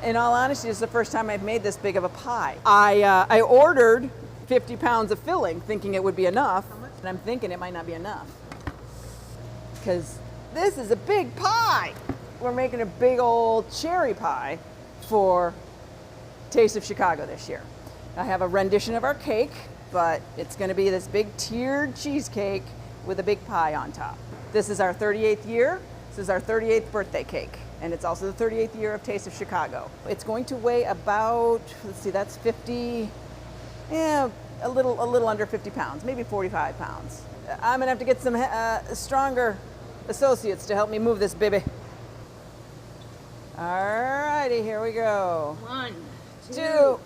In all honesty, this is the first time I've made this big of a pie. I ordered 50 pounds of filling thinking it would be enough, and I'm thinking it might not be enough because this is a big pie. We're making a big old cherry pie for Taste of Chicago this year. I have a rendition of our cake, but it's going to be this big tiered cheesecake with a big pie on top. This is our 38th year. This is our 38th birthday cake, and it's also the 38th year of Taste of Chicago. It's going to weigh about, let's see, that's 50, a little under 50 pounds, maybe 45 pounds. I'm gonna have to get some stronger associates to help me move this baby. All righty, here we go. 1, 2, 2,